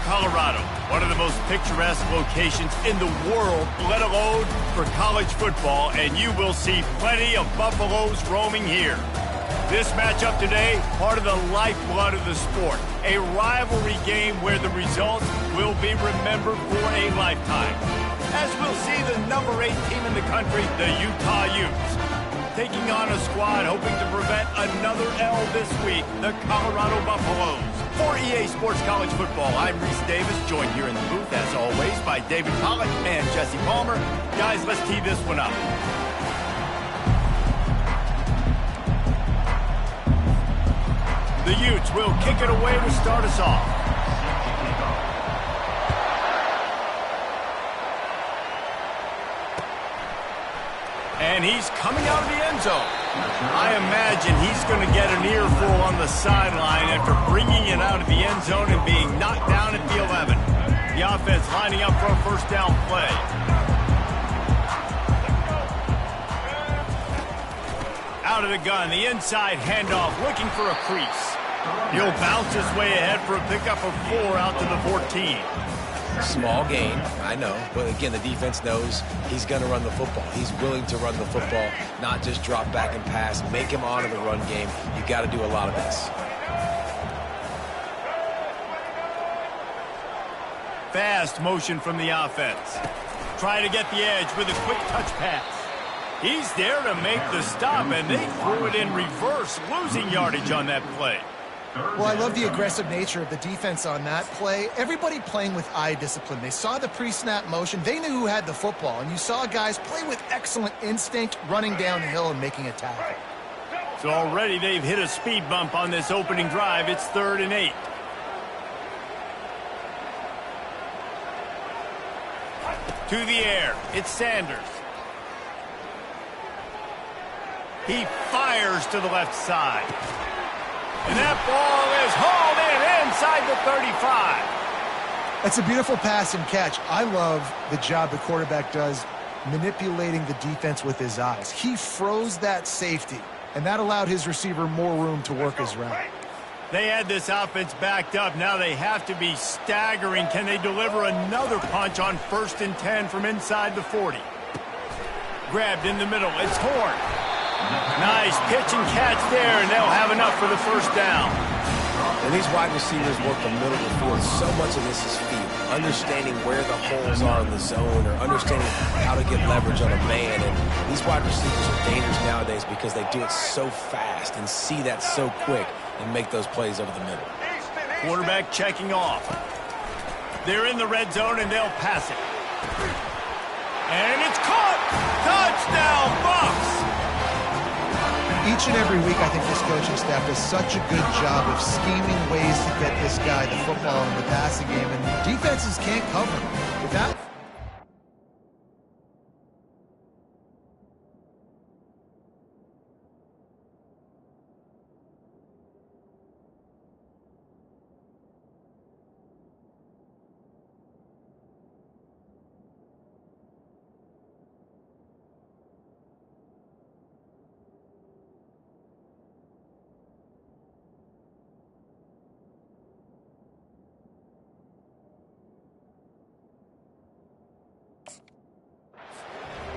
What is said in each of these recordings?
Colorado, one of the most picturesque locations in the world, let alone for college football, and you will see plenty of Buffaloes roaming here. This matchup today, part of the lifeblood of the sport, a rivalry game where the results will be remembered for a lifetime. As we'll see the number 8 team in the country, the Utah Utes, taking on a squad hoping to prevent another L this week, the Colorado Buffaloes. For EA Sports College Football, I'm Reese Davis, joined here in the booth, as always, by David Pollack and Jesse Palmer. Guys, let's tee this one up. The Utes will kick it away to start us off. And he's coming out of the end zone. I imagine he's going to get an earful on the sideline after bringing it out of the end zone and being knocked down at the 11. The offense lining up for a first down play. Out of the gun, the inside handoff, looking for a crease. He'll bounce his way ahead for a pickup of 4 out to the 14. Small gain, I know, but again, the defense knows he's going to run the football. He's willing to run the football, not just drop back and pass, make him honor the run game. You got to do a lot of this. Fast motion from the offense. Try to get the edge with a quick touch pass. He's there to make the stop, and they threw it in reverse, losing yardage on that play. Well, I love the aggressive nature of the defense on that play. Everybody playing with eye discipline. They saw the pre-snap motion. They knew who had the football, and you saw guys play with excellent instinct, running downhill and making a tackle. So already they've hit a speed bump on this opening drive. It's 3rd and 8. To the air, it's Sanders. He fires to the left side. And that ball is hauled in inside the 35. That's a beautiful pass and catch. I love the job the quarterback does manipulating the defense with his eyes. He froze that safety, and that allowed his receiver more room to work his route. They had this offense backed up. Now they have to be staggering. Can they deliver another punch on 1st and 10 from inside the 40? Grabbed in the middle. It's Horn. Nice pitch and catch there, and they'll have enough for the first down. And these wide receivers work the middle of the field. So much of this is feel, understanding where the holes are in the zone or understanding how to get leverage on a man. And these wide receivers are dangerous nowadays because they do it so fast and see that so quick and make those plays over the middle. Quarterback checking off. They're in the red zone, and they'll pass it. And it's caught! Touchdown, Bucs! Each and every week, I think this coaching staff does such a good job of scheming ways to get this guy the football in the passing game, and defenses can't cover him. With that,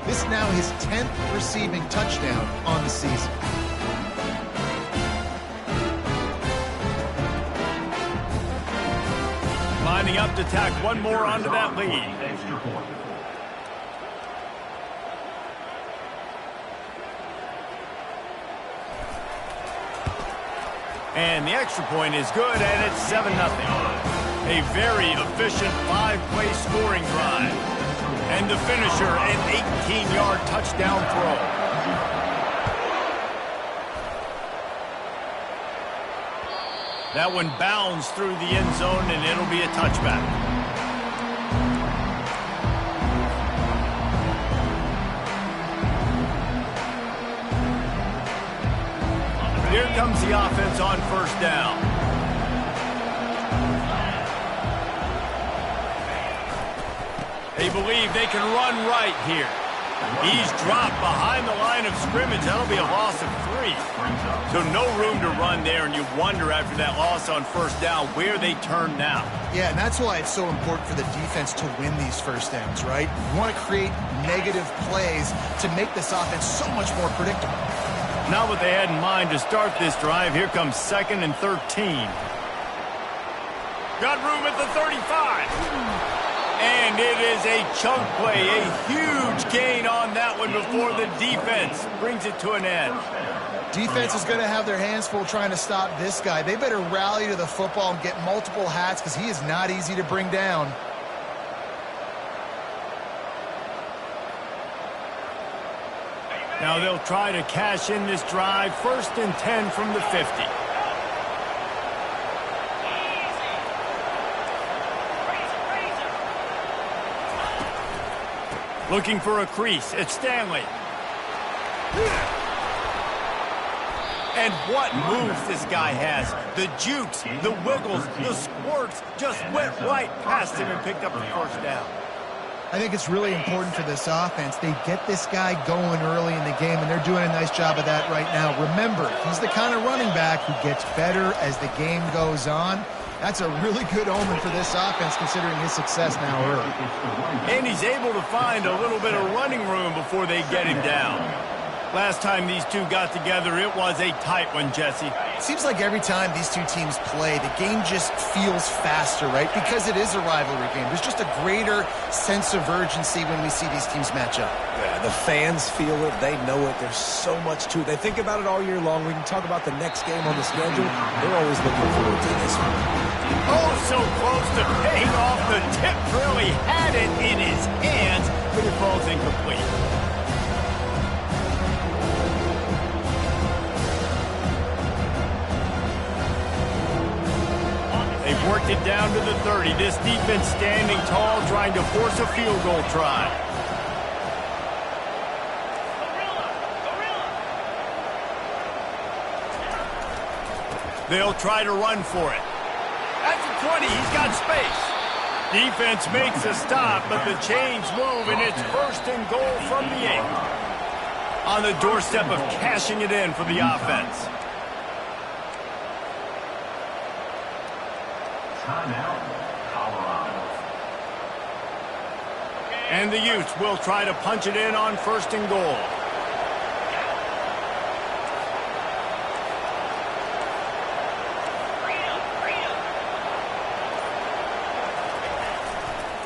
this now his 10th receiving touchdown on the season. Lining up to tack one more onto that lead. And the extra point is good, and it's 7-0. A very efficient 5-play scoring drive. And the finisher, an 18-yard touchdown throw. That one bounds through the end zone, and it'll be a touchback. Here comes the offense on first down. They believe they can run right here. He's dropped behind the line of scrimmage. That'll be a loss of 3. So no room to run there, and you wonder after that loss on first down where they turn now. Yeah, and that's why it's so important for the defense to win these first downs, right? You want to create negative plays to make this offense so much more predictable. Not what they had in mind to start this drive. Here comes 2nd and 13. Got room at the 35. And it is a chunk play, a huge gain on that one before the defense brings it to an end. Defense is going to have their hands full trying to stop this guy. They better rally to the football and get multiple hats because he is not easy to bring down. Now they'll try to cash in this drive. 1st and 10 from the 50. Looking for a crease. It's Stanley. And what moves this guy has. The jukes, the wiggles, the squirts just went right past him and picked up the first down. I think it's really important for this offense. They get this guy going early in the game, and they're doing a nice job of that right now. Remember, he's the kind of running back who gets better as the game goes on. That's a really good omen for this offense considering his success now early. And he's able to find a little bit of running room before they get him down. Last time these two got together, it was a tight one, Jesse. Seems like every time these two teams play, the game just feels faster, right? Because it is a rivalry game. There's just a greater sense of urgency when we see these teams match up. Yeah, the fans feel it. They know it. There's so much to it. They think about it all year long. We can talk about the next game on the schedule. They're always looking forward to this one. Oh, so close to paying off the tip. Really had it in his hands, but it falls incomplete. They've worked it down to the 30. This defense standing tall, trying to force a field goal try. They'll try to run for it. At the 20, he's got space. Defense makes a stop, but the chains move, and it's 1st and goal from the 8. On the doorstep of cashing it in for the offense. Timeout, Colorado. And the Utes will try to punch it in on 1st and goal.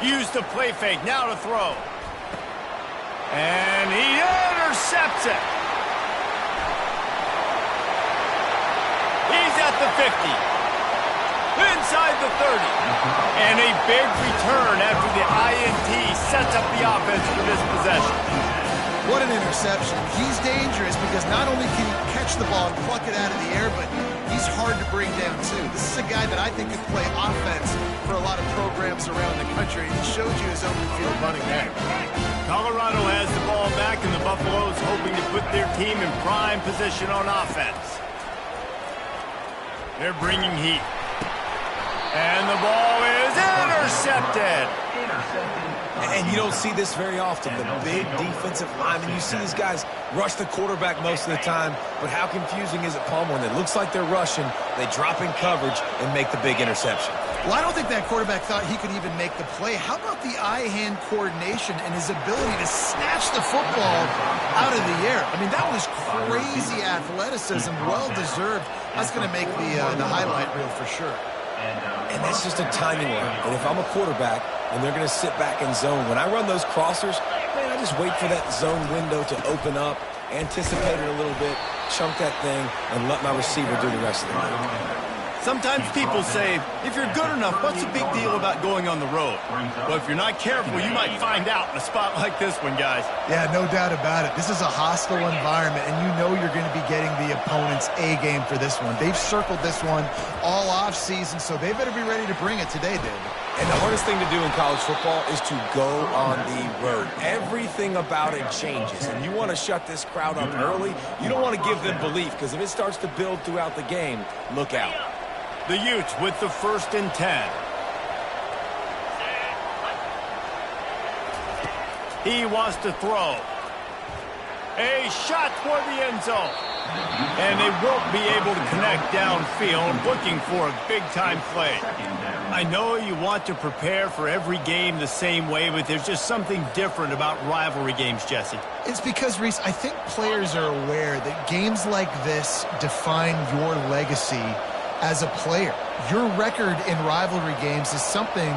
Use the play fake, now to throw. And he intercepts it. He's at the 50. Inside the 30. And a big return after the INT sets up the offense for this possession. What an interception. He's dangerous because not only can he catch the ball and pluck it out of the air, but he's hard to bring down too. This is a guy that I think could play offense for a lot of programs around the country. He showed you his open field running there. Colorado has the ball back, and the Buffaloes hoping to put their team in prime position on offense. They're bringing heat. And the ball is intercepted. And you don't see this very often, the big defensive linemen. You see these guys rush the quarterback most of the time, but how confusing is it, Palmer, when it looks like they're rushing, they drop in coverage and make the big interception? Well, I don't think that quarterback thought he could even make the play. How about the eye-hand coordination and his ability to snatch the football out of the air? I mean, that was crazy athleticism, well-deserved. That's going to make the highlight reel for sure. And that's just a timing one. And if I'm a quarterback and they're going to sit back in zone, when I run those crossers, man, I just wait for that zone window to open up, anticipate it a little bit, chunk that thing, and let my receiver do the rest of the thing. Sometimes people say, if you're good enough, what's the big deal about going on the road? Well, if you're not careful, you might find out in a spot like this one, guys. Yeah, no doubt about it. This is a hostile environment, and you know you're going to be getting the opponent's A game for this one. They've circled this one all offseason, so they better be ready to bring it today, David. And the hardest thing to do in college football is to go on the road. Everything about it changes, and you want to shut this crowd up early. You don't want to give them belief, because if it starts to build throughout the game, look out. The Utes with the 1st and 10. He wants to throw. A shot toward the end zone. And they won't be able to connect downfield, looking for a big-time play. I know you want to prepare for every game the same way, but there's just something different about rivalry games, Jesse. It's because, Reese, I think players are aware that games like this define your legacy as a player. Your record in rivalry games is something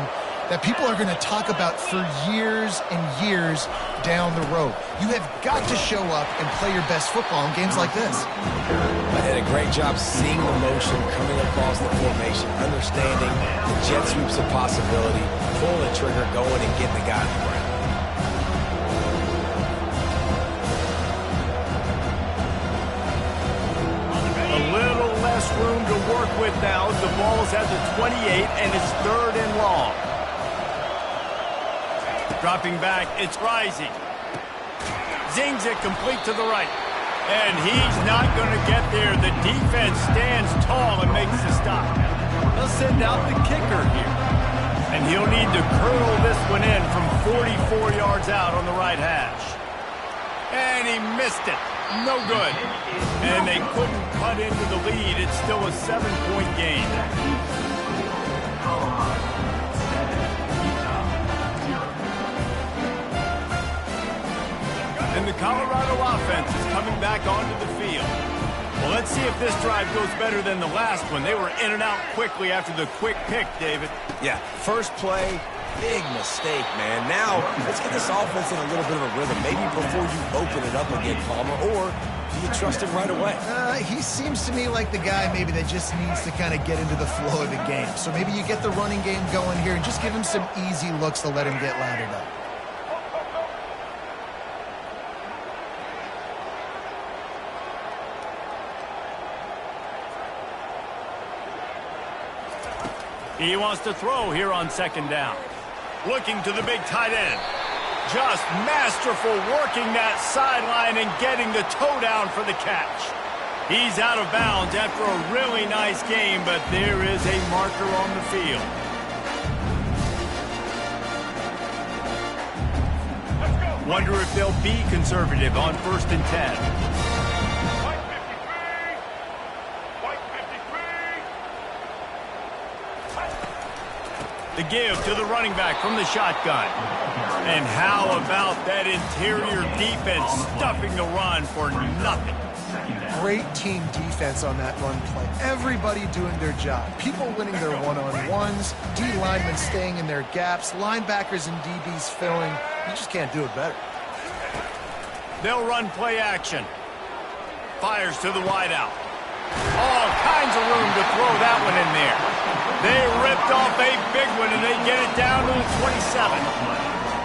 that people are going to talk about for years and years down the road. You have got to show up and play your best football in games like this. I did a great job seeing the motion coming across the formation, understanding the jet sweep's a possibility, pulling the trigger, going and getting the guy on the ground. A little less room to work with now. The ball's at the 28, and it's 3rd and long. Dropping back, it's Rising. Zings it complete to the right. And he's not going to get there. The defense stands tall and makes the stop. They'll send out the kicker here. And he'll need to curl this one in from 44 yards out on the right hash. And he missed it. No good. And they couldn't cut into the lead. It's still a 7-point game. And the Colorado offense is coming back onto the field. Well, let's see if this drive goes better than the last one. They were in and out quickly after the quick pick, David. Yeah, first play, big mistake, man. Now, let's get this offense in a little bit of a rhythm. Maybe before you open it up again, Palmer, or do you trust him right away? He seems to me like the guy maybe that just needs to kind of get into the flow of the game. So maybe you get the running game going here and just give him some easy looks to let him get laddered up. He wants to throw here on 2nd down. Looking to the big tight end. Just masterful working that sideline and getting the toe down for the catch. He's out of bounds after a really nice game, but there is a marker on the field. Wonder if they'll be conservative on 1st and 10. The give to the running back from the shotgun. And how about that interior defense stuffing the run for nothing? Great team defense on that run play. Everybody doing their job. People winning their one-on-ones, D linemen staying in their gaps, linebackers and DBs filling. You just can't do it better. They'll run play action. Fires to the wideout. All kinds of room to throw that one in there. They ripped off a big one, and they get it down to the 27.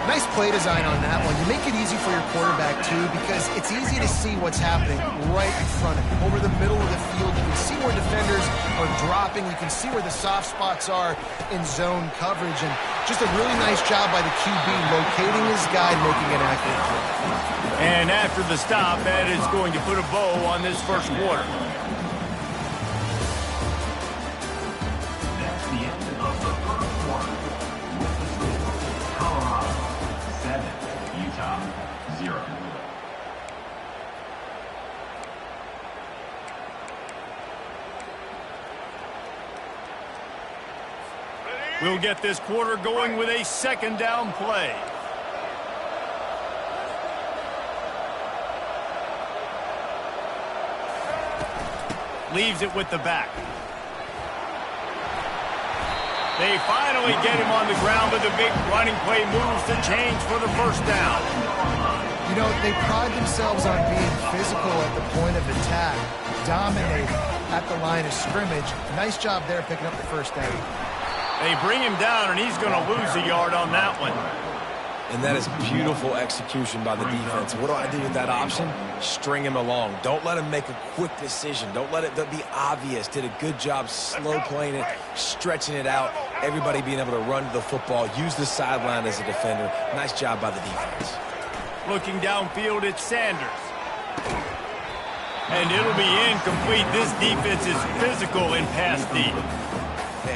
Nice play design on that one. You make it easy for your quarterback, too, because it's easy to see what's happening right in front of you. Over the middle of the field, you can see where defenders are dropping. You can see where the soft spots are in zone coverage. And just a really nice job by the QB locating his guy, making an accurate throw. And after the stop, that is going to put a bow on this first quarter. We'll get this quarter going with a 2nd down play. Leaves it with the back. They finally get him on the ground, but the big running play moves the chains for the 1st down. You know, they pride themselves on being physical at the point of attack, dominating at the line of scrimmage. Nice job there picking up the 1st down. They bring him down, and he's going to lose a yard on that one. And that is beautiful execution by the defense. What do I do with that option? String him along. Don't let him make a quick decision. Don't let it be obvious. Did a good job slow playing it, stretching it out, everybody being able to run to the football, use the sideline as a defender. Nice job by the defense. Looking downfield, it's Sanders. And it'll be incomplete. This defense is physical in pass deep.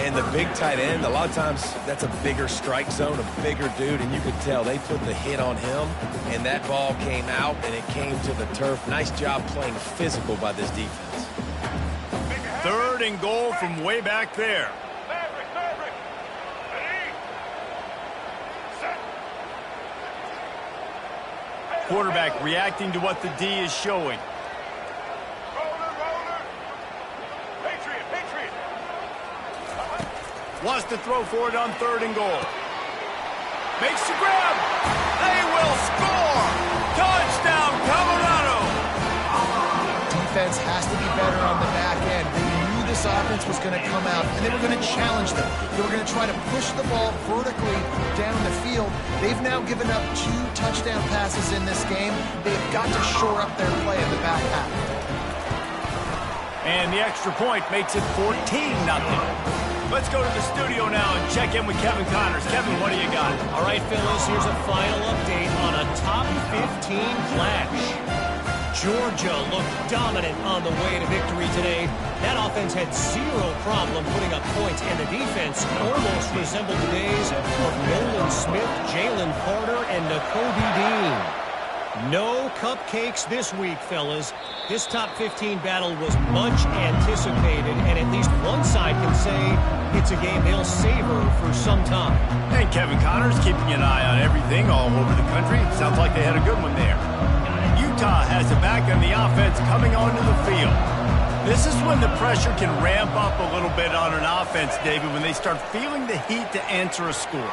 And the big tight end, a lot of times that's a bigger strike zone, a bigger dude, and you could tell they put the hit on him, and that ball came out, and it came to the turf. Nice job playing physical by this defense. 3rd and goal from way back there. Quarterback reacting to what the D is showing. Wants to throw for it on 3rd and goal. Makes the grab. They will score. Touchdown, Colorado. Defense has to be better on the back end. They knew this offense was going to come out, and they were going to challenge them. They were going to try to push the ball vertically down the field. They've now given up 2 touchdown passes in this game. They've got to shore up their play in the back half. And the extra point makes it 14-0. Let's go to the studio now and check in with Kevin Connors. Kevin, what do you got? All right, fellas, here's a final update on a top 15 clash. Georgia looked dominant on the way to victory today. That offense had 0 problem putting up points, and the defense almost resembled the days of Nolan Smith, Jalen Carter, and Nakobe Dean. No cupcakes this week, fellas. This top 15 battle was much anticipated, and at least one side can say it's a game they'll savor for some time. And Kevin Connors keeping an eye on everything all over the country. Sounds like they had a good one there. Utah has it back on the offense coming onto the field. This is when the pressure can ramp up a little bit on an offense, David, when they start feeling the heat to answer a score.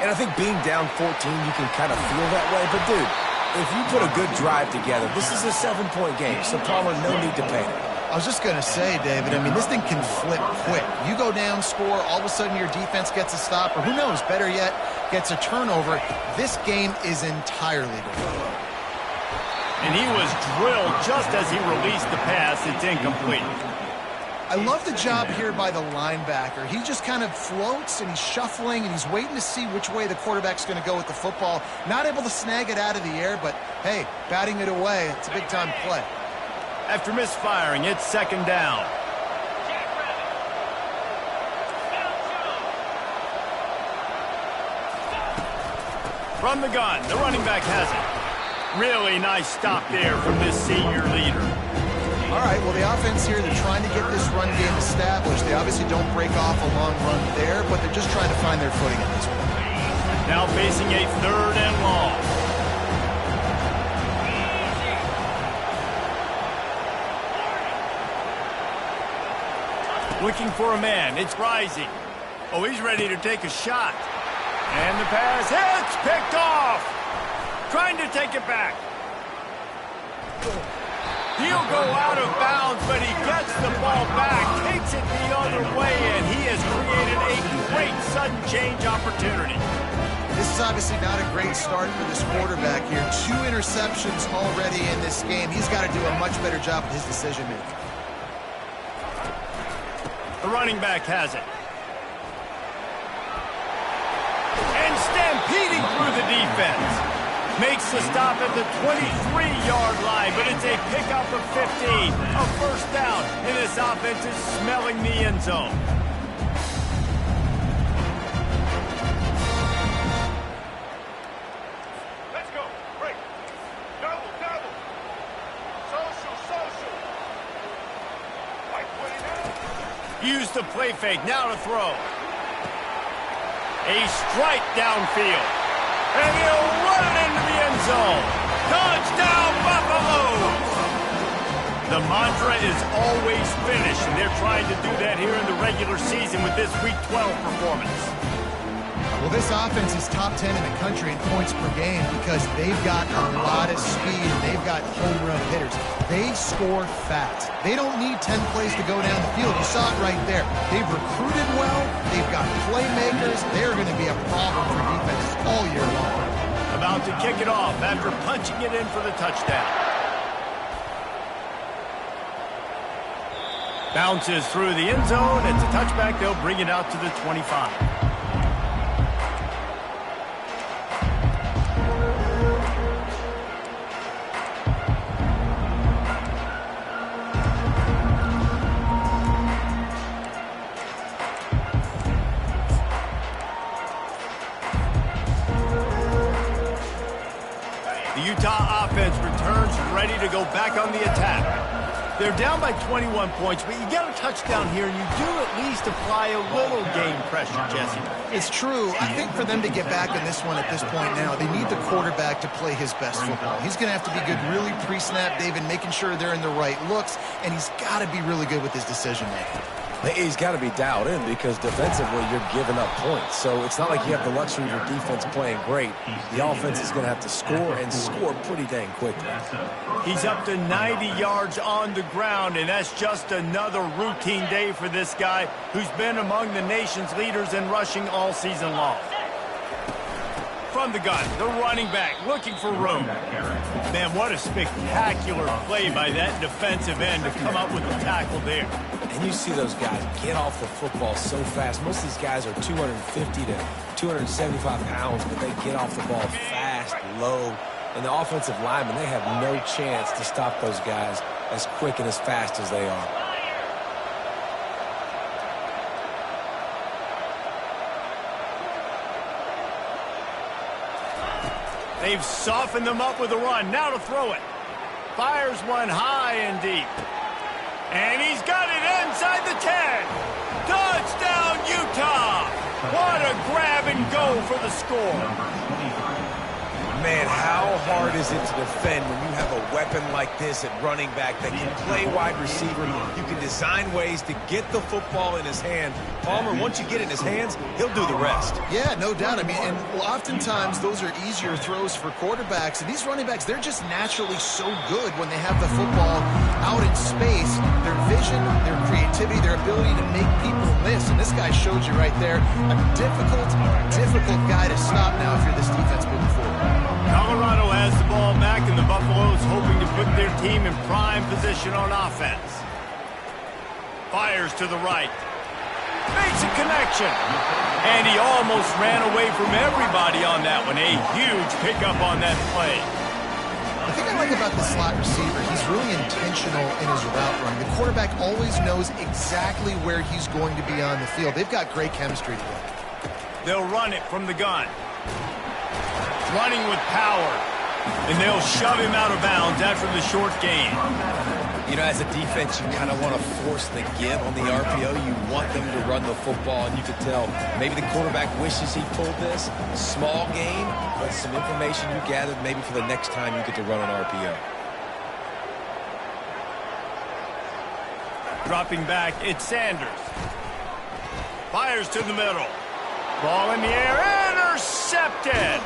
And I think being down 14, you can kind of feel that way. But, dude, if you put a good drive together, this is a 7-point game, so Palmer, no need to panic. I was just going to say, David, I mean, this thing can flip quick. You go down, score, all of a sudden your defense gets a stop, or who knows, better yet, gets a turnover. This game is entirely different. And he was drilled just as he released the pass. It's incomplete. I love the job here by the linebacker. He just kind of floats, and he's shuffling, and he's waiting to see which way the quarterback's going to go with the football. Not able to snag it out of the air, but, hey, batting it away, it's a big-time play. After misfiring, it's 2nd down. From the gun, the running back has it. Really nice stop there from this senior leader. All right, well, the offense here, they're trying to get this run game established. They obviously don't break off a long run there, but they're just trying to find their footing at this point. Now facing a 3rd and long. Looking for a man. It's Rising. Oh, he's ready to take a shot. And the pass hits, picked off. Trying to take it back. He'll go out of bounds, but he gets the ball back, takes it the other way, and he has created a great sudden change opportunity. This is obviously not a great start for this quarterback here. 2 interceptions already in this game. He's got to do a much better job with his decision-making. The running back has it. And stampeding through the defense. Makes the stop at the 23-yard line, but it's a pickup of 15, a 1st down, and this offense is smelling the end zone. Let's go. Break. Double. Social. White way now. Use the play fake, now to throw. A strike downfield. And he'll run it into the end zone. Touchdown, Buffaloes! The mantra is always finish, and they're trying to do that here in the regular season with this Week 12 performance. Well, this offense is top 10 in the country in points per game because they've got a lot of speed and they've got home run hitters. They score fast. They don't need 10 plays to go down the field. You saw it right there. They've recruited well. They've got playmakers. They're going to be a problem for defenses all year long. About to kick it off after punching it in for the touchdown. Bounces through the end zone. It's a touchback. They'll bring it out to the 25. The Utah offense returns ready to go back on the attack. They're down by 21 points, but you get a touchdown here, and you do at least apply a little game pressure, Jesse. It's true. I think for them to get back in this one at this point now, they need the quarterback to play his best football. He's going to have to be good really pre-snap, David, making sure they're in the right looks, and he's got to be really good with his decision-making. He's got to be dialed in because defensively you're giving up points. So it's not like you have the luxury of your defense playing great. The offense is going to have to score and score pretty dang quickly. He's up to 90 yards on the ground, and that's just another routine day for this guy who's been among the nation's leaders in rushing all season long. From the gun, the running back looking for room. Man, what a spectacular play by that defensive end to come up with the tackle there. And you see those guys get off the football so fast. Most of these guys are 250 to 275 pounds, but they get off the ball fast, low. And the offensive linemen, they have no chance to stop those guys as quick and as fast as they are. They've softened them up with a run. Now to throw it. Fires one high and deep. And he's got it inside the 10. Touchdown, Utah. What a grab and go for the score. Man, how hard is it to defend when you have a weapon like this at running back that can play wide receiver? You can design ways to get the football in his hand. Palmer, once you get it in his hands, he'll do the rest. Yeah, no doubt. I mean, and oftentimes those are easier throws for quarterbacks. And these running backs, they're just naturally so good when they have the football out in space. Their vision, their creativity, their ability to make people miss. And this guy showed you right there, a difficult guy to stop now if you're this defense moving forward. Colorado has the ball back, and the Buffaloes hoping to put their team in prime position on offense. Fires to the right. Makes a connection. And he almost ran away from everybody on that one. A huge pickup on that play. The thing I like about the slot receiver, he's really intentional in his route running. The quarterback always knows exactly where he's going to be on the field. They've got great chemistry together. They'll run it from the gun. Running with power. And they'll shove him out of bounds after the short gain. You know, as a defense, you kind of want to force the give on the RPO. You want them to run the football, and you could tell maybe the quarterback wishes he pulled this. Small gain, but some information you gathered maybe for the next time you get to run an RPO. Dropping back, it's Sanders. Fires to the middle. Ball in the air, intercepted.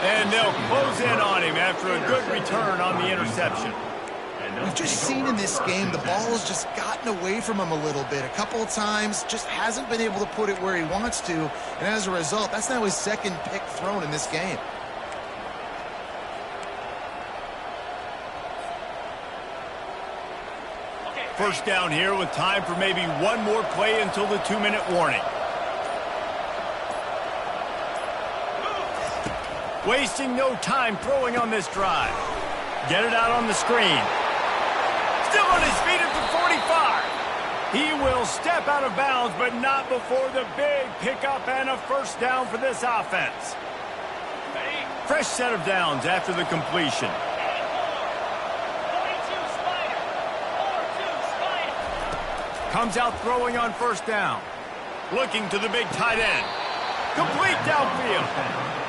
And they'll close in on him after a good return on the interception. We've just seen in this game the ball has just gotten away from him a little bit. A couple of times, just hasn't been able to put it where he wants to. And as a result, that's now his second pick thrown in this game. First down here with time for maybe one more play until the 2-minute warning. Wasting no time throwing on this drive. Get it out on the screen. Still on his feet at the 45. He will step out of bounds, but not before the big pickup and a first down for this offense. Fresh set of downs after the completion. Comes out throwing on first down. Looking to the big tight end. Complete downfield.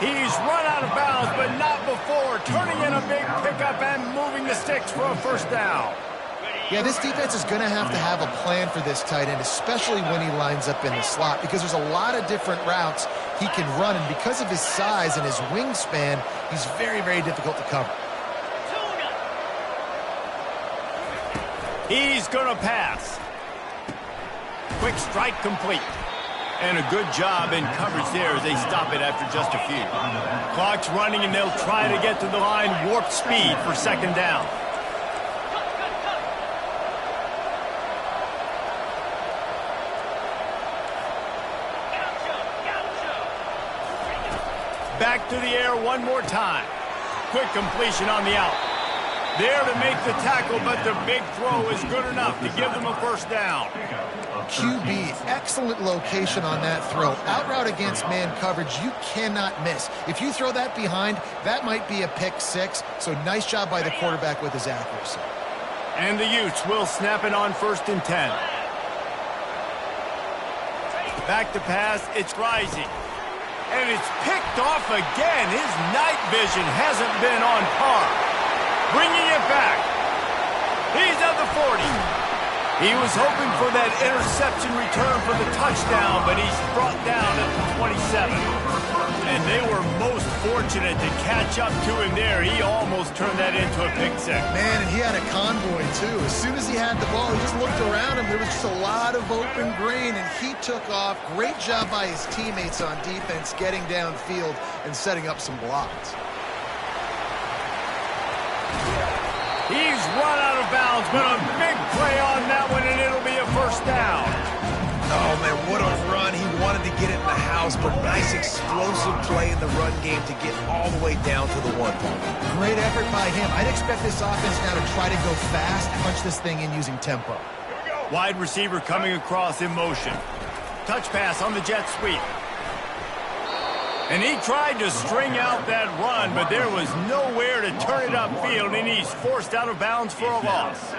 He's run out of bounds, but not before turning in a big pickup and moving the sticks for a first down. Yeah, this defense is going to have a plan for this tight end, especially when he lines up in the slot, because there's a lot of different routes he can run, and because of his size and his wingspan, he's very, very difficult to cover. He's going to pass. Quick strike complete. And a good job in coverage there as they stop it after just a few. Clock's running, and they'll try to get to the line warp speed for second down. Back to the air one more time. Quick completion on the out. There to make the tackle, but the big throw is good enough to give them a first down. QB, excellent location on that throw. Out route against man coverage, you cannot miss. If you throw that behind, that might be a pick six. So nice job by the quarterback with his accuracy. And the Utes will snap it on 1st and 10. Back to pass, it's Rising. And it's picked off again. His night vision hasn't been on par. Bringing it back. He's at the 40. He was hoping for that interception return for the touchdown, but he's brought down at the 27. And they were most fortunate to catch up to him there. He almost turned that into a pick six. Man, and he had a convoy, too. As soon as he had the ball, he just looked around him. There was just a lot of open green, and he took off. Great job by his teammates on defense getting downfield and setting up some blocks. He's run out of bounds, but a big play on that one, and it'll be a first down. Oh, man, what a run. He wanted to get it in the house, but nice explosive play in the run game to get all the way down to the 1. Great effort by him. I'd expect this offense now to try to go fast, punch this thing in using tempo. Wide receiver coming across in motion. Touch pass on the jet sweep. And he tried to string out that run, but there was nowhere to turn it upfield, and he's forced out of bounds for a loss.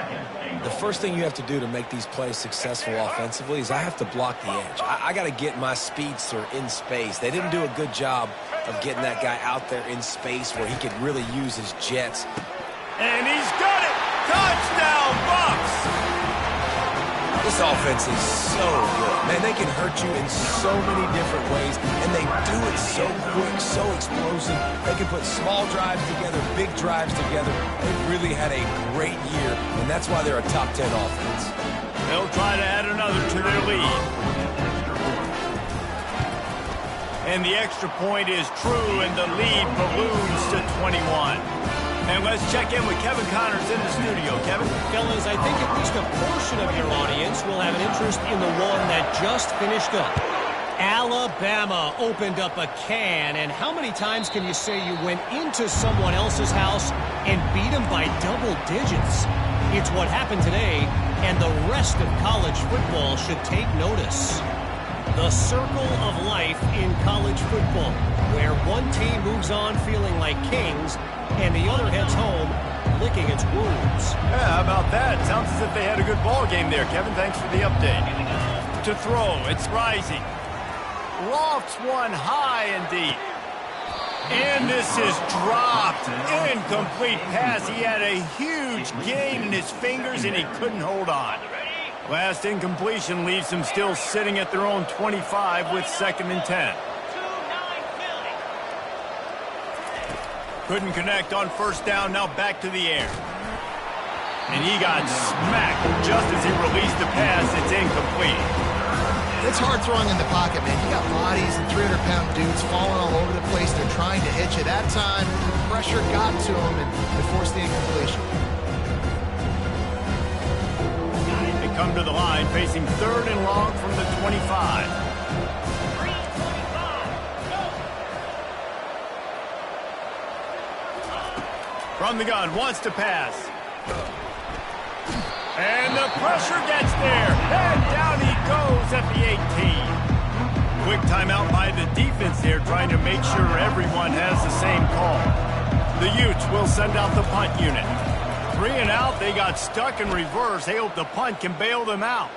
The first thing you have to do to make these plays successful offensively is I have to block the edge. I got to get my speedster in space. They didn't do a good job of getting that guy out there in space where he could really use his jets. And he's got it! Touchdown, Bucs! This offense is so good. Man, they can hurt you in so many different ways, and they do it so quick, so explosive. They can put small drives together, big drives together. They've really had a great year, and that's why they're a top 10 offense. They'll try to add another to their lead. And the extra point is true, and the lead balloons to 21. And let's check in with Kevin Connors in the studio. Kevin? Fellas, I think at least a portion of your audience will have an interest in the one that just finished up. Alabama opened up a can, and how many times can you say you went into someone else's house and beat them by double digits? It's what happened today, and the rest of college football should take notice. The circle of life in college football, where one team moves on feeling like kings, and the other heads home licking its wounds. Yeah, how about that? Sounds as if they had a good ball game there, Kevin. Thanks for the update. To throw, it's Rising. Lofts one high and deep. And this is dropped. Incomplete pass. He had a huge gain in his fingers, and he couldn't hold on. Last incompletion leaves them still sitting at their own 25 with 2nd and 10. Couldn't connect on first down, now back to the air. And he got smacked just as he released the pass. It's incomplete. It's hard throwing in the pocket, man. You got bodies and 300-pound dudes falling all over the place. They're trying to hit you. That time, pressure got to him and they forced the incompletion. They come to the line facing 3rd and long from the 25. From the gun, wants to pass. And the pressure gets there. And down he goes at the 18. Quick timeout by the defense there, trying to make sure everyone has the same call. The Utes will send out the punt unit. 3 and out, they got stuck in reverse. They hope the punt can bail them out.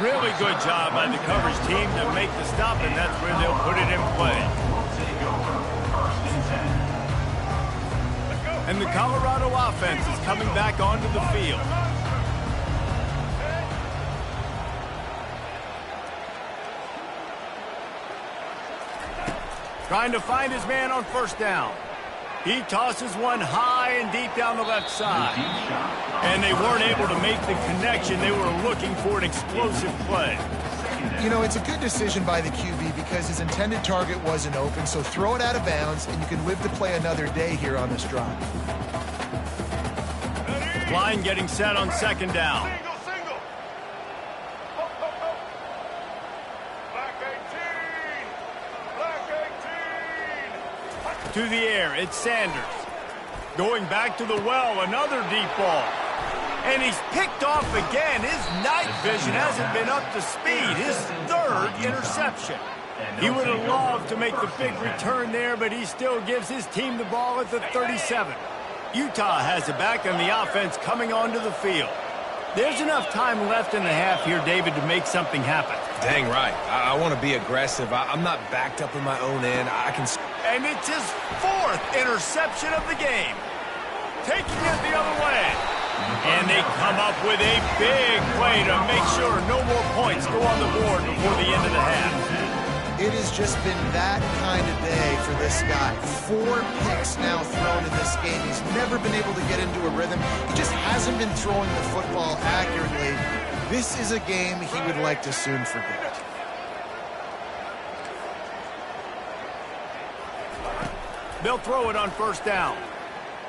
Really good job by the coverage team to make the stop, and that's where they'll put it in play. And the Colorado offense is coming back onto the field. Trying to find his man on first down. He tosses one high and deep down the left side. And they weren't able to make the connection. They were looking for an explosive play. You know, it's a good decision by the QB because his intended target wasn't open, so throw it out of bounds, and you can live to play another day here on this drive. Line getting set on 2nd down. Single. Black 18. To the air, it's Sanders. Going back to the well, another deep ball. And he's picked off again. His night vision hasn't been up to speed. His third interception. He would have loved to make the big return there, but he still gives his team the ball at the 37. Utah has it back on the offense coming onto the field. There's enough time left in the half here, David, to make something happen. Dang right. I want to be aggressive. I'm not backed up in my own end. And it's his fourth interception of the game. Taking it the other way. And they come up with a big play to make sure no more points go on the board before the end of the half. It has just been that kind of day for this guy. 4 picks now thrown in this game. He's never been able to get into a rhythm. He just hasn't been throwing the football accurately. This is a game he would like to soon forget. They'll throw it on first down.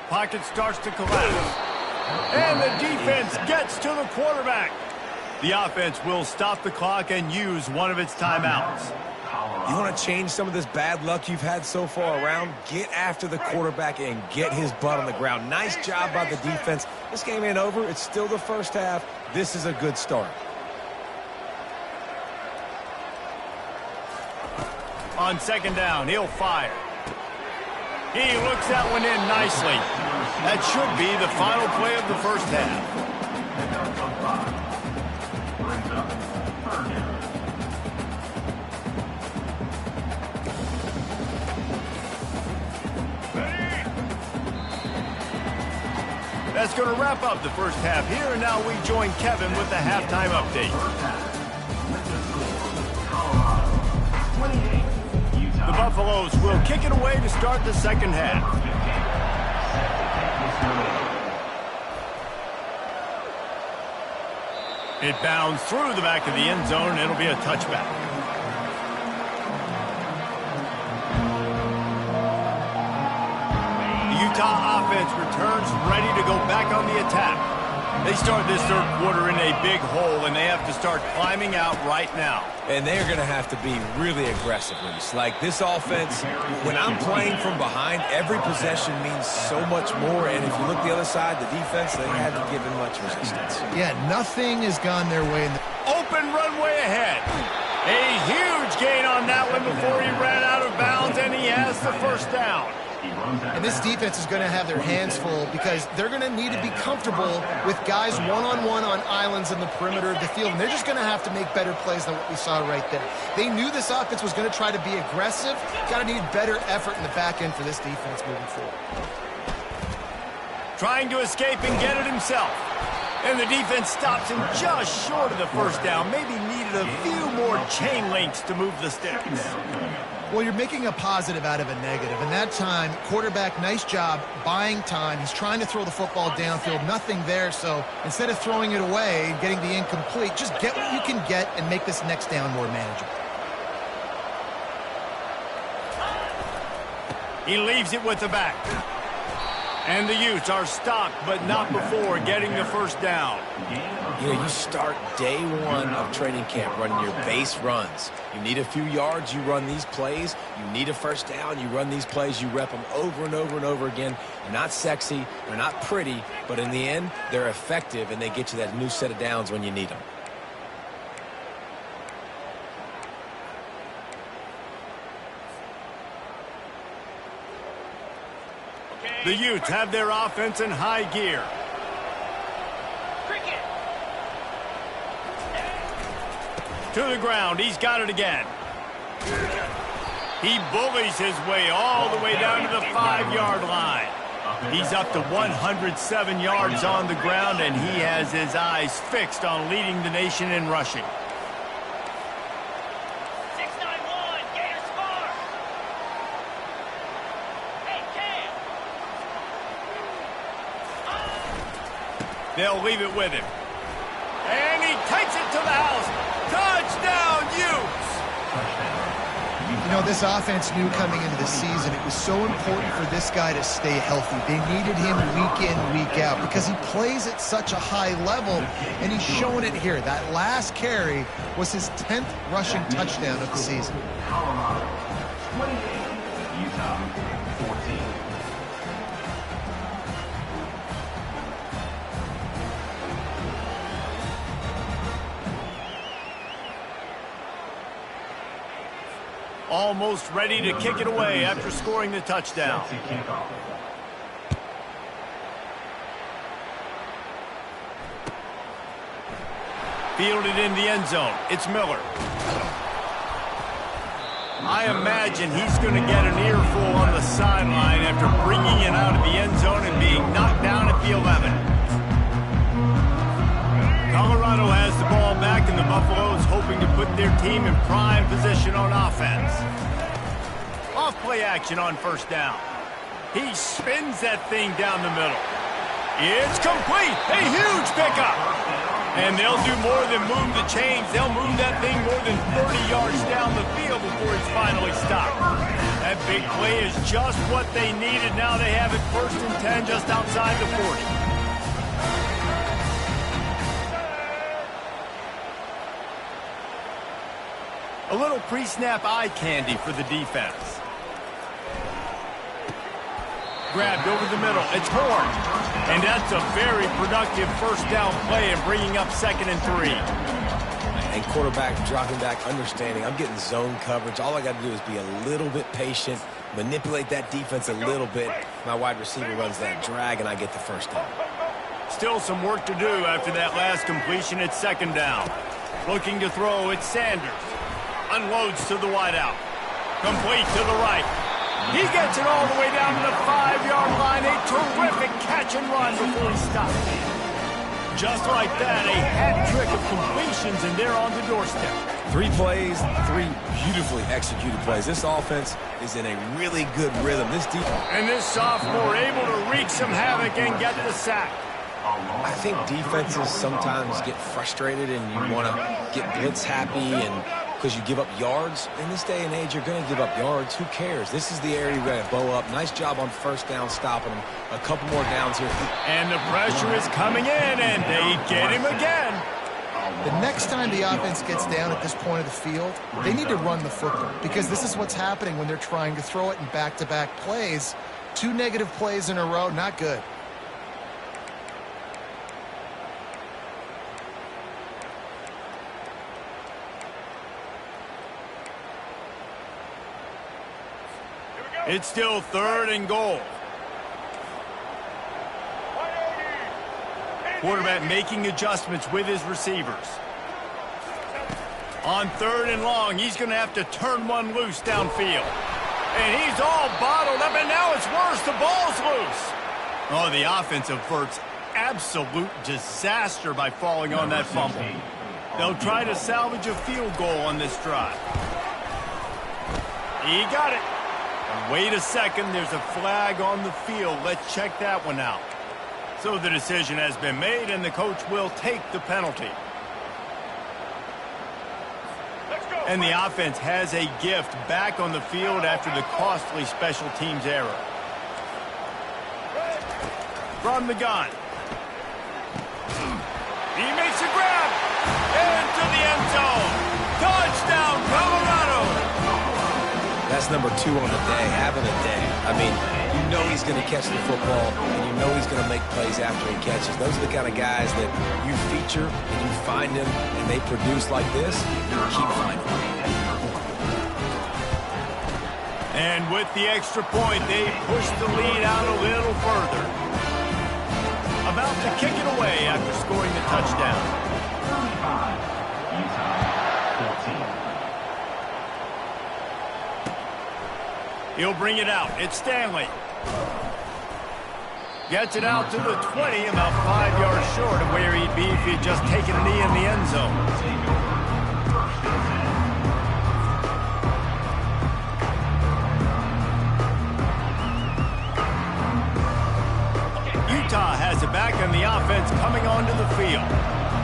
Pocket starts to collapse. And the defense gets to the quarterback. The offense will stop the clock and use one of its timeouts. You want to change some of this bad luck you've had so far around? Get after the quarterback and get his butt on the ground. Nice job by the defense. This game ain't over. It's still the first half. This is a good start. On second down, he'll fire. He looks that one in nicely. That should be the final play of the first half. That's going to wrap up the first half here, and now we join Kevin with the halftime update. The Buffaloes will kick it away to start the second half. It bounds through the back of the end zone, and it'll be a touchback. Utah offense returns ready to go back on the attack. They start this third quarter in a big hole, and they have to start climbing out right now. And they're going to have to be really aggressive, Reese. Like this offense, when I'm playing from behind, every possession means so much more. And if you look the other side, the defense, they haven't given much resistance. Yeah, nothing has gone their way. Open runway ahead. A huge gain on that one before he ran out of bounds, and he has the first down. And this defense is going to have their hands full because they're going to need to be comfortable with guys one-on-one on islands in the perimeter of the field. And they're just going to have to make better plays than what we saw right there. They knew this offense was going to try to be aggressive. Got to need better effort in the back end for this defense moving forward. Trying to escape and get it himself. And the defense stops him just short of the first down. Maybe needed a few more chain links to move the sticks. Well, you're making a positive out of a negative. And that time, quarterback, nice job buying time. He's trying to throw the football downfield. Nothing there. So instead of throwing it away and getting the incomplete, just get what you can get and make this next down more manageable. He leaves it with the back. And the Utes are stopped, but not before getting the first down. You know, you start day one of training camp running your base runs. You need a few yards, you run these plays. You need a first down, you run these plays. You rep them over and over and over again. They're not sexy, they're not pretty, but in the end, they're effective, and they get you that new set of downs when you need them. The Utes have their offense in high gear. To the ground, he's got it again. He bullies his way all the way down to the 5-yard line. He's up to 107 yards on the ground, and he has his eyes fixed on leading the nation in rushing. They'll leave it with him. And he takes it to the house. Touchdown, Utes! You know, this offense knew coming into the season it was so important for this guy to stay healthy. They needed him week in, week out because he plays at such a high level, and he's showing it here. That last carry was his 10th rushing touchdown of the season. Colorado 28, Utah 14. Almost ready to kick it away after scoring the touchdown. Fielded in the end zone. It's Miller. I imagine he's going to get an earful on the sideline after bringing it out of the end zone and being knocked down at the 11. Colorado has the ball back, and the Buffaloes hoping to put their team in prime position on offense. Off play action on first down. He spins that thing down the middle. It's complete. A huge pickup. And they'll do more than move the chains. They'll move that thing more than 30 yards down the field before it's finally stopped. That big play is just what they needed. Now they have it 1st and 10 just outside the 40. A little pre-snap eye candy for the defense. Grabbed over the middle. It's Horn. And that's a very productive first down play and bringing up 2nd and 3. And quarterback dropping back, understanding I'm getting zone coverage. All I got to do is be a little bit patient, manipulate that defense a little bit. My wide receiver runs that drag, and I get the first down. Still some work to do after that last completion. It's 2nd down. Looking to throw, it's Sanders. Unloads to the wideout. Complete to the right. He gets it all the way down to the 5-yard line. A terrific catch and run before he stops. Just like that, a hat trick of completions, and they're on the doorstep. 3 plays, 3 beautifully executed plays. This offense is in a really good rhythm. This defense. And this sophomore able to wreak some havoc and get the sack. I think defenses sometimes get frustrated and you want to get blitz happy and because you give up yards. In this day and age, you're going to give up yards. Who cares? This is the area you're going to bow up. Nice job on first down stopping them. A couple more downs here. And the pressure is coming in, and they get him again. The next time the offense gets down at this point of the field, they need to run the football because this is what's happening when they're trying to throw it in back-to-back plays. 2 negative plays in a row, not good. It's still 3rd and goal. Quarterback making adjustments with his receivers. On 3rd and long, he's going to have to turn one loose downfield. And he's all bottled up, and now it's worse. The ball's loose. Oh, the offense averts absolute disaster by falling on that fumble. They'll try to salvage a field goal on this drive. He got it. Wait a second, there's a flag on the field. Let's check that one out. So the decision has been made, and the coach will take the penalty. And the offense has a gift back on the field after the costly special teams error. From the gun. He makes a grab. Into the end zone. Touchdown, Colorado. That's number 2 on the day, having a day. I mean, you know he's going to catch the football, and you know he's going to make plays after he catches. Those are the kind of guys that you feature, and you find them, and they produce like this, you keep finding them. And with the extra point, they push the lead out a little further. About to kick it away after scoring the touchdown. 35, Utah, 14. He'll bring it out. It's Stanley. Gets it out to the 20, about 5 yards short of where he'd be if he'd just taken a knee in the end zone. Utah has it back, and the offense coming onto the field.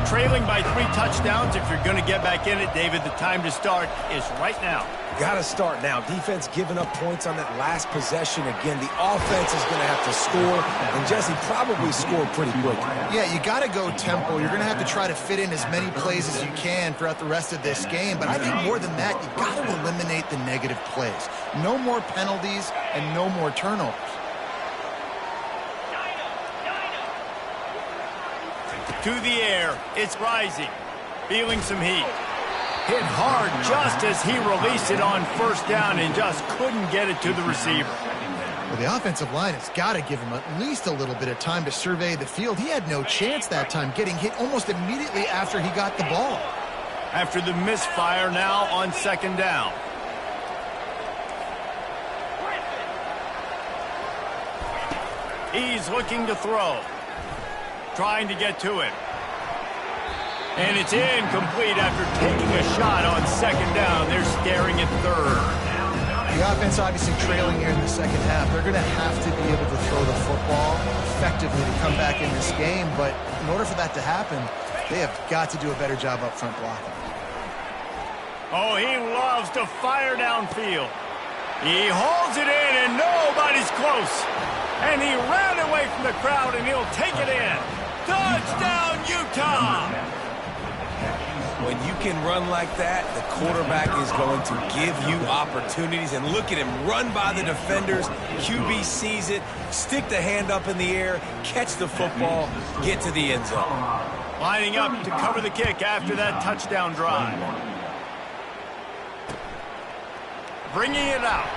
Trailing by 3 touchdowns. If you're going to get back in it, David, the time to start is right now. Got to start now. Defense giving up points on that last possession. Again, the offense is going to have to score, and Jesse probably scored pretty quick. Yeah, you got to go tempo. You're going to have to try to fit in as many plays as you can throughout the rest of this game. But I think more than that, you got to eliminate the negative plays. No more penalties and no more turnovers. To the air, it's Rising, feeling some heat. Hit hard just as he released it on first down and just couldn't get it to the receiver. Well, the offensive line has got to give him at least a little bit of time to survey the field. He had no chance that time, getting hit almost immediately after he got the ball. After the misfire, now on second down. He's looking to throw. Trying to get to it. And it's incomplete after taking a shot on second down. They're staring at third. The offense obviously trailing here in the second half. They're going to have to be able to throw the football effectively to come back in this game. But in order for that to happen, they have got to do a better job up front blocking. Oh, he loves to fire downfield. He holds it in, and nobody's close. And he ran away from the crowd, and he'll take it in. Touchdown, Utah! When you can run like that, the quarterback is going to give you opportunities. And look at him run by the defenders. QB sees it, stick the hand up in the air, catch the football, get to the end zone. Lining up to cover the kick after that touchdown drive. Bringing it out.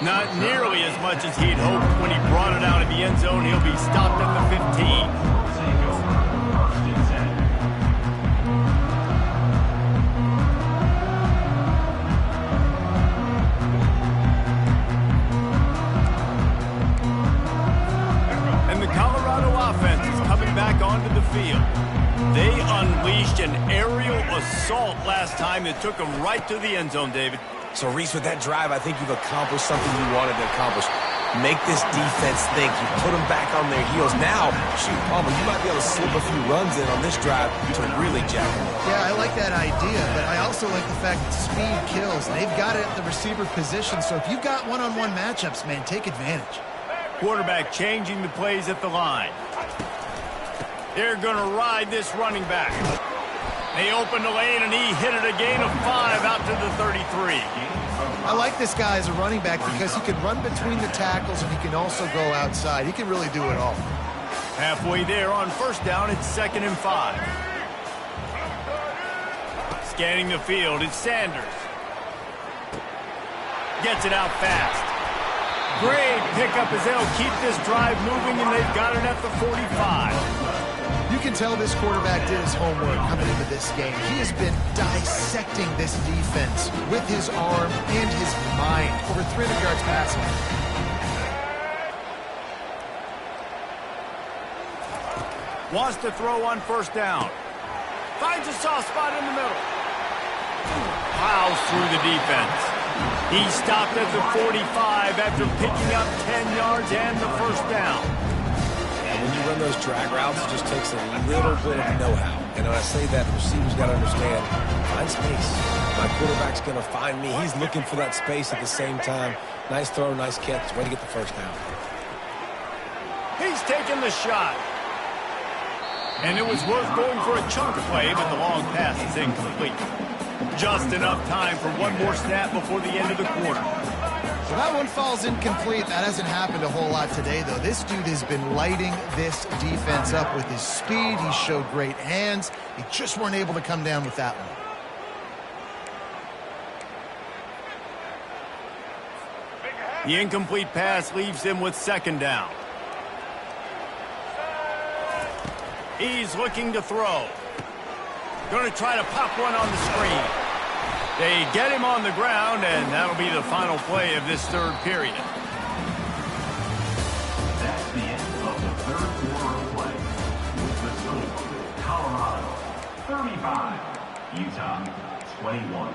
Not nearly as much as he'd hoped when he brought it out of the end zone. He'll be stopped at the 15. Back onto the field. They unleashed an aerial assault last time that took them right to the end zone, David. So, Reese, with that drive, I think you've accomplished something you wanted to accomplish. Make this defense think. You put them back on their heels. Now, shoot, Palmer, you might be able to slip a few runs in on this drive to really jack them up. Yeah, I like that idea, but I also like the fact that speed kills. They've got it at the receiver position, so if you've got one-on-one matchups, man, take advantage. Quarterback changing the plays at the line. They're going to ride this running back. They opened the lane, and he hit it a gain of 5 out to the 33. I like this guy as a running back because he can run between the tackles, and he can also go outside. He can really do it all. Halfway there on first down, it's 2nd and 5. Scanning the field, it's Sanders. Gets it out fast. Great pickup as they'll keep this drive moving, and they've got it at the 45. You can tell this quarterback did his homework coming into this game. He has been dissecting this defense with his arm and his mind. Over 300 yards passing. Wants to throw on first down. Finds a soft spot in the middle. Plows through the defense. He stopped at the 45 after picking up 10 yards and the first down. When you run those drag routes, it just takes a little bit of know-how. And when I say that, the receivers got to understand, find space. My quarterback's going to find me. He's looking for that space at the same time. Nice throw, nice catch. Way to get the first down. He's taking the shot. And it was worth going for a chunk play, but the long pass is incomplete. Just enough time for one more snap before the end of the quarter. So that one falls incomplete. That hasn't happened a whole lot today, though. This dude has been lighting this defense up with his speed. He showed great hands. He just weren't able to come down with that one. The incomplete pass leaves him with 2nd down. He's looking to throw. Going to try to pop one on the screen. They get him on the ground, and that'll be the final play of this third period. That's the end of the third quarter of play. With the score, Colorado 35, Utah 21.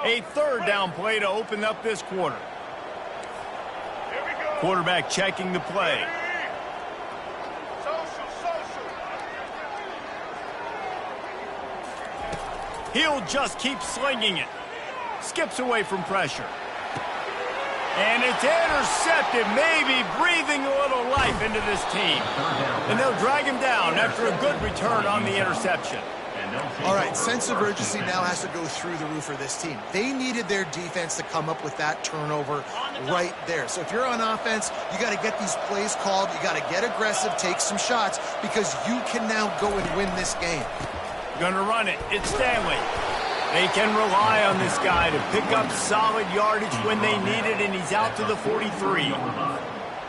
A 3rd down play to open up this quarter. Quarterback checking the play. He'll just keep slinging it. Skips away from pressure. And it's intercepted, maybe breathing a little life into this team. And they'll drag him down after a good return on the interception. All right, sense of urgency now has to go through the roof for this team. They needed their defense to come up with that turnover right there. So if you're on offense, you got to get these plays called. You got to get aggressive, take some shots, because you can now go and win this game. Gonna run it. It's Stanley. They can rely on this guy to pick up solid yardage when they need it, and he's out to the 43.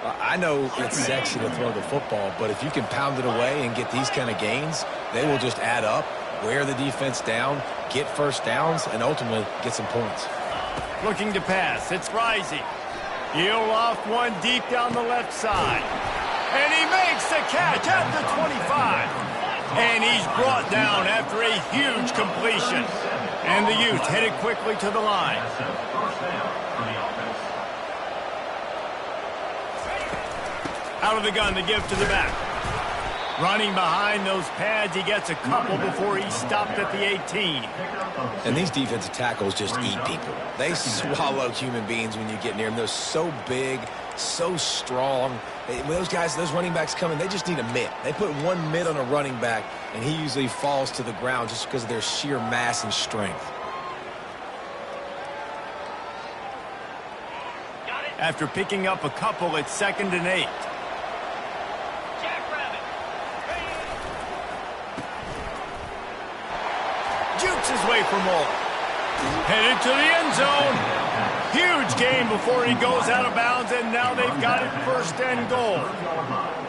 I know it's sexy to throw the football, but if you can pound it away and get these kind of gains, they will just add up, wear the defense down, get first downs, and ultimately get some points. Looking to pass. It's Rising. He'll off one deep down the left side. And he makes the catch at the 25. And he's brought down after a huge completion. And the Utes headed quickly to the line. Out of the gun to give to the back. Running behind those pads, he gets a couple before he's stopped at the 18. And these defensive tackles just eat people. They swallow human beings when you get near them. They're so big, so strong. When those guys, those running backs come in, they just need a mitt. They put one mitt on a running back, and he usually falls to the ground just because of their sheer mass and strength. After picking up a couple, it's 2nd and 8. Jukes his way for more. Headed to the end zone. Huge gain before he goes out of bounds, and now they've got it 1st and goal.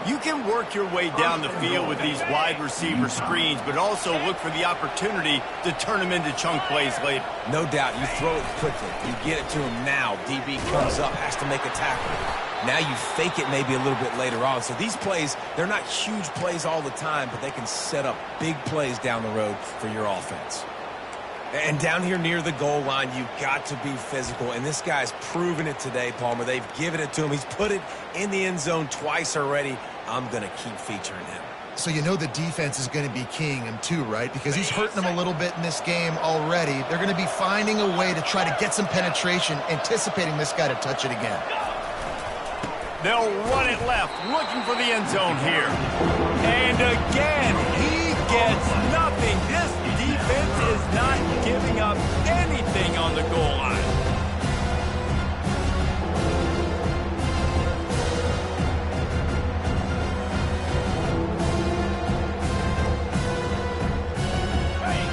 You can work your way down the field with these wide receiver screens, but also look for the opportunity to turn them into chunk plays later. No doubt, you throw it quickly. You get it to him now. DB comes up, has to make a tackle. Now you fake it maybe a little bit later on. So these plays, they're not huge plays all the time, but they can set up big plays down the road for your offense. And down here near the goal line, you've got to be physical. And this guy's proven it today, Palmer. They've given it to him. He's put it in the end zone twice already. I'm going to keep featuring him. So you know the defense is going to be keying him too, right? Because he's hurting them a little bit in this game already. They're going to be finding a way to try to get some penetration, anticipating this guy to touch it again. They'll run it left, looking for the end zone here. And again, he gets nothing. This defense is not giving up anything on the goal line.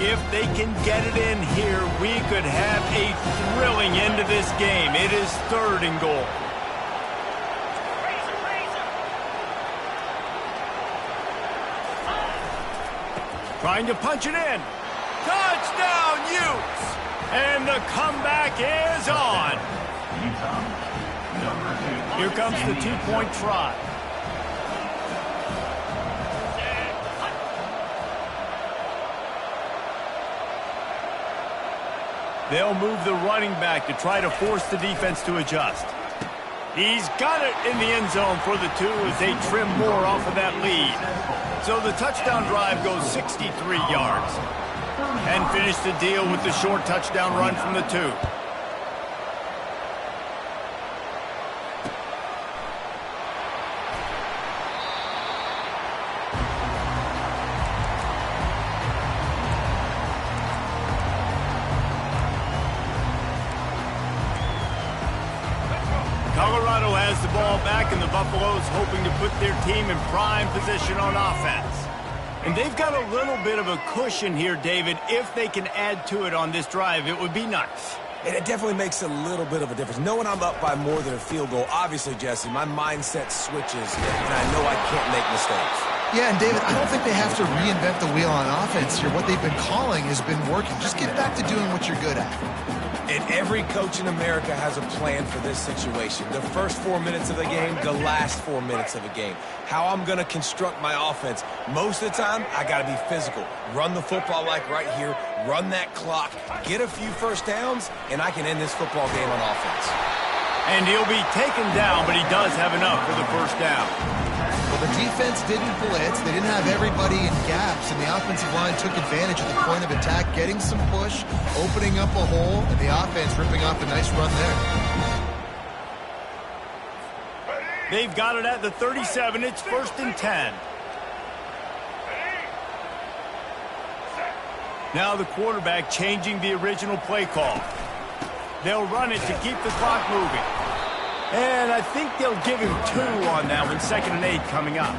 If they can get it in here, we could have a thrilling end to this game. It is 3rd and goal. Trying to punch it in. Touchdown, Utes! And the comeback is on. Here comes the 2-point try. They'll move the running back to try to force the defense to adjust. He's got it in the end zone for the 2 as they trim more off of that lead. So the touchdown drive goes 63 yards. And finish the deal with the short touchdown run from the 2. Colorado has the ball back, and the Buffaloes hoping to put their team in prime position on offense. And they've got a little bit of a cushion here, David. If they can add to it on this drive, it would be nice. And it definitely makes a little bit of a difference. Knowing I'm up by more than a field goal, obviously, Jesse, my mindset switches, and I know I can't make mistakes. Yeah, and David, I don't think they have to reinvent the wheel on offense here. What they've been calling has been working. Just get back to doing what you're good at. And every coach in America has a plan for this situation. The first 4 minutes of the game, the last 4 minutes of the game. How I'm going to construct my offense. Most of the time, I got to be physical. Run the football like right here. Run that clock. Get a few first downs, and I can end this football game on offense. And he'll be taken down, but he does have enough for the first down. Well, the defense didn't blitz. They didn't have everybody in gaps, and the offensive line took advantage of the point of attack, getting some push, opening up a hole, and the offense ripping off a nice run there. They've got it at the 37. It's 1st and 10. Now the quarterback changing the original play call. They'll run it to keep the clock moving. And I think they'll give him 2 on that one, 2nd and 8 coming up.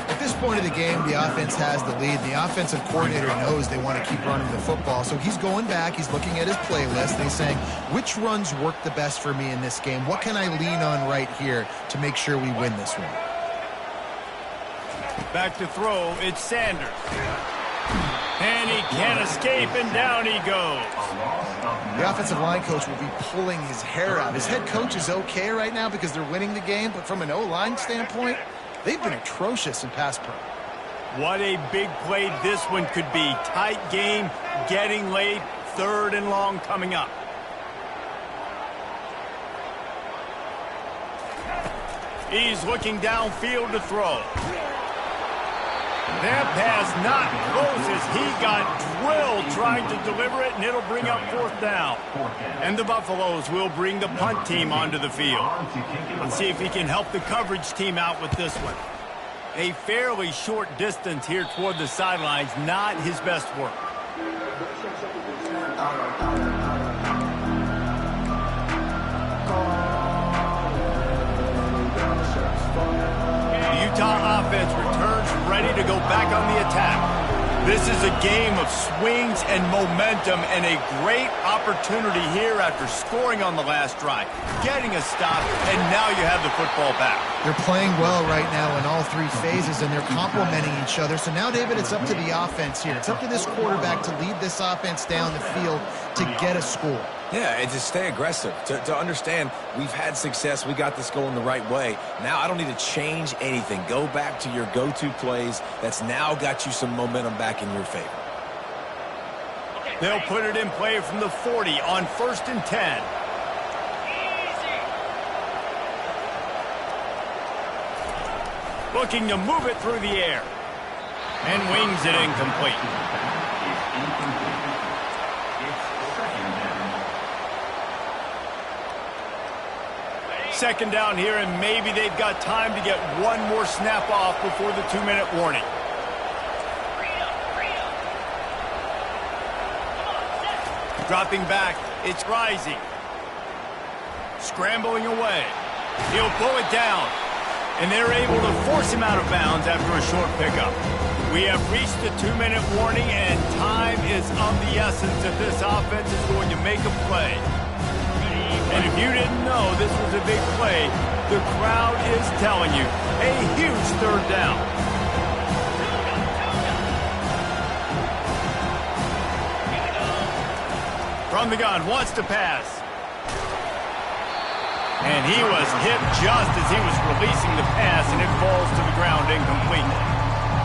At this point of the game, the offense has the lead. The offensive coordinator knows they want to keep running the football. So he's going back. He's looking at his playlist. And he's saying, which runs work the best for me in this game? What can I lean on right here to make sure we win this one? Back to throw, it's Sanders. And he can't escape, and down he goes. The offensive line coach will be pulling his hair out. His head coach is okay right now because they're winning the game, but from an O-line standpoint, they've been atrocious in pass pro. What a big play this one could be. Tight game, getting late, 3rd and long coming up. He's looking downfield to throw. That pass not close as he got drilled trying to deliver it, and it'll bring up 4th down. And the Buffaloes will bring the punt team onto the field. Let's see if he can help the coverage team out with this one. A fairly short distance here toward the sidelines, not his best work. The Utah offense returns ready to go back on the attack. This is a game of swings and momentum and a great opportunity here after scoring on the last drive, getting a stop, and now you have the football back. They're playing well right now in all 3 phases, and they're complementing each other. So now, David, it's up to the offense here. It's up to this quarterback to lead this offense down the field to get a score. Yeah, and to stay aggressive, to understand we've had success, we got this going the right way. Now I don't need to change anything. Go back to your go-to plays. That's now got you some momentum back in your favor. They'll put it in play from the 40 on 1st and 10. Looking to move it through the air. And wings it incomplete. Second down here, and maybe they've got time to get one more snap off before the 2-minute warning. Dropping back, it's Rising. Scrambling away. He'll pull it down, and they're able to force him out of bounds after a short pickup. We have reached the 2-minute warning, and time is of the essence if this offense is going to make a play. And if you didn't know this was a big play, the crowd is telling you, a huge 3rd down. From the gun, wants to pass. And he was hit just as he was releasing the pass, and it falls to the ground incomplete.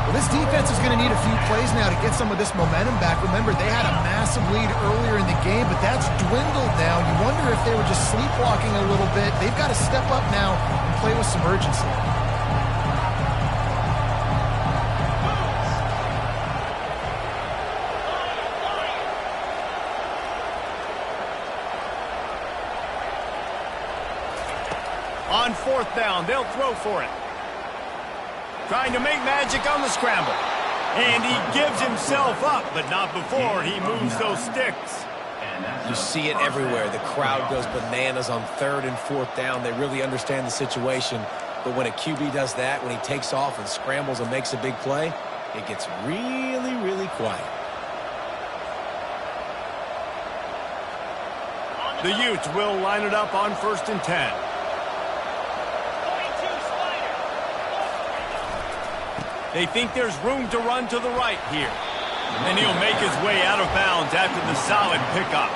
Well, this defense is going to need a few plays now to get some of this momentum back. Remember, they had a massive lead earlier in the game, but that's dwindled now. You wonder if they were just sleepwalking a little bit. They've got to step up now and play with some urgency. On 4th down, they'll throw for it. Trying to make magic on the scramble. And he gives himself up, but not before he moves those sticks. You see it everywhere. The crowd goes bananas on 3rd and 4th down. They really understand the situation. But when a QB does that, when he takes off and scrambles and makes a big play, it gets really, really quiet. The Utes will line it up on 1st and 10. They think there's room to run to the right here. And he'll make his way out of bounds after the solid pickup.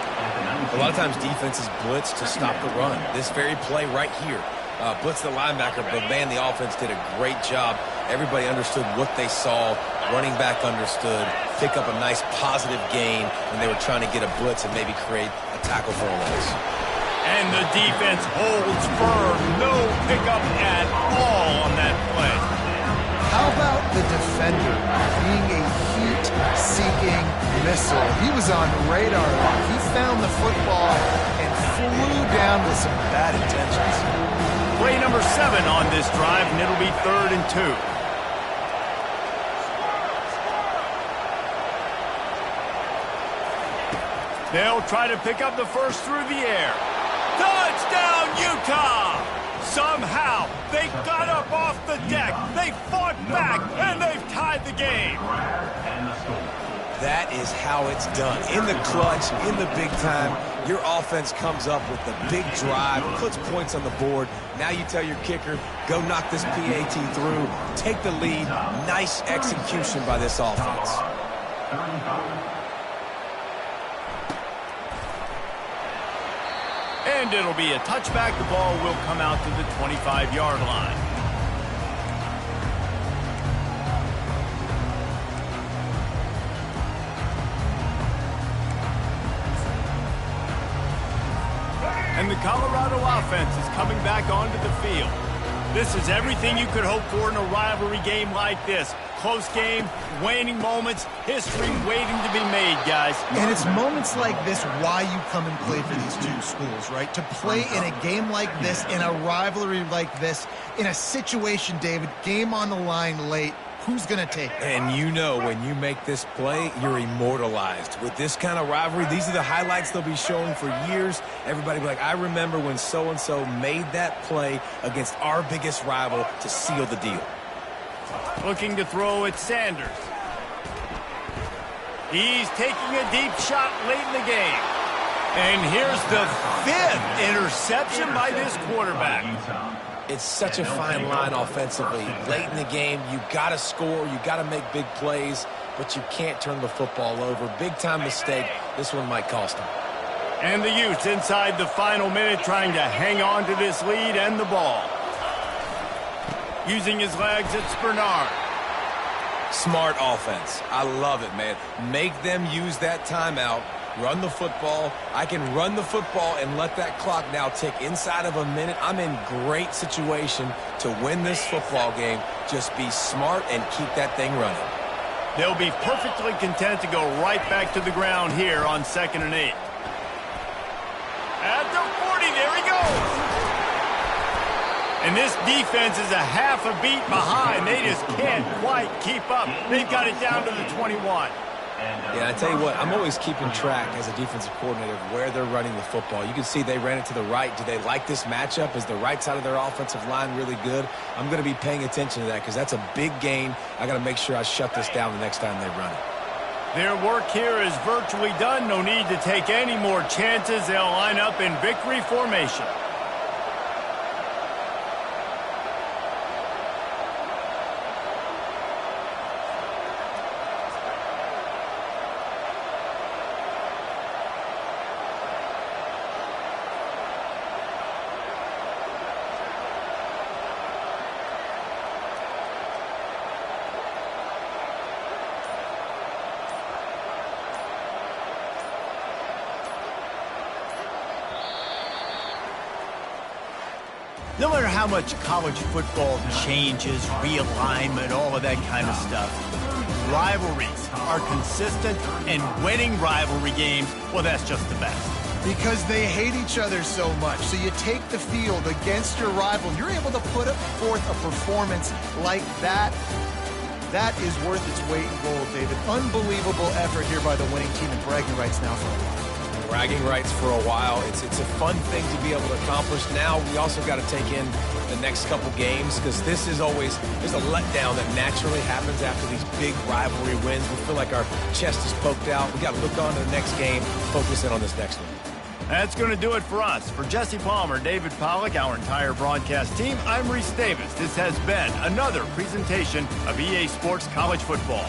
A lot of times defenses blitz to stop the run. This very play right here, blitz the linebacker, but man, the offense did a great job. Everybody understood what they saw. Running back understood. Pick up a nice positive gain when they were trying to get a blitz and maybe create a tackle for a loss. And the defense holds firm. No pickup at all on that play. How about the defender being a heat-seeking missile? He was on radar. He found the football and flew down with some bad intentions. Play number 7 on this drive, and it'll be 3rd and 2. They'll try to pick up the first through the air. Touchdown, Utah! Somehow, they got up off the deck, they fought back, and they've tied the game. That is how it's done. In the clutch, in the big time, your offense comes up with the big drive, puts points on the board. Now you tell your kicker, go knock this PAT through, take the lead. Nice execution by this offense. And it'll be a touchback. The ball will come out to the 25-yard line. And the Colorado offense is coming back onto the field. This is everything you could hope for in a rivalry game like this. Close game, waning moments, history waiting to be made, guys. And it's moments like this why you come and play for these two schools, right? To play in a game like this, in a rivalry like this, in a situation, David, game on the line late, who's going to take it? And you know when you make this play, you're immortalized. With this kind of rivalry, these are the highlights they'll be showing for years. Everybody will be like, I remember when so-and-so made that play against our biggest rival to seal the deal. Looking to throw at Sanders. He's taking a deep shot late in the game. And here's the 5th interception by this quarterback. It's such a fine line offensively. Late in the game, you got to score, you got to make big plays, but you can't turn the football over. Big-time mistake. This one might cost him. And the Utes inside the final minute trying to hang on to this lead and the ball. Using his legs, it's Bernard. Smart offense. I love it, man. Make them use that timeout. Run the football. I can run the football and let that clock now tick inside of a minute. I'm in great situation to win this football game. Just be smart and keep that thing running. They'll be perfectly content to go right back to the ground here on 2nd and 8. At the 40, there he goes. And this defense is a half a beat behind. They just can't quite keep up. They've got it down to the 21. Yeah, I tell you what, I'm always keeping track as a defensive coordinator of where they're running the football. You can see they ran it to the right. Do they like this matchup? Is the right side of their offensive line really good? I'm going to be paying attention to that because that's a big gain. I got to make sure I shut this down the next time they run it. Their work here is virtually done. No need to take any more chances. They'll line up in victory formation. No matter how much college football changes, realignment, all of that kind of stuff, rivalries are consistent, and winning rivalry games, well, that's just the best. Because they hate each other so much. So you take the field against your rival. You're able to put forth a performance like that. That is worth its weight in gold, David. Unbelievable effort here by the winning team, and bragging rights now for a while. Bragging rights for a while. It's a fun thing to be able to accomplish. Now we also got to take in the next couple games because this is always, there's a letdown that naturally happens after these big rivalry wins. We feel like our chest is poked out. We got to look on to the next game, focus in on this next one. That's going to do it for us. For Jesse Palmer, David Pollack, our entire broadcast team, I'm Reese Davis. This has been another presentation of EA Sports College Football.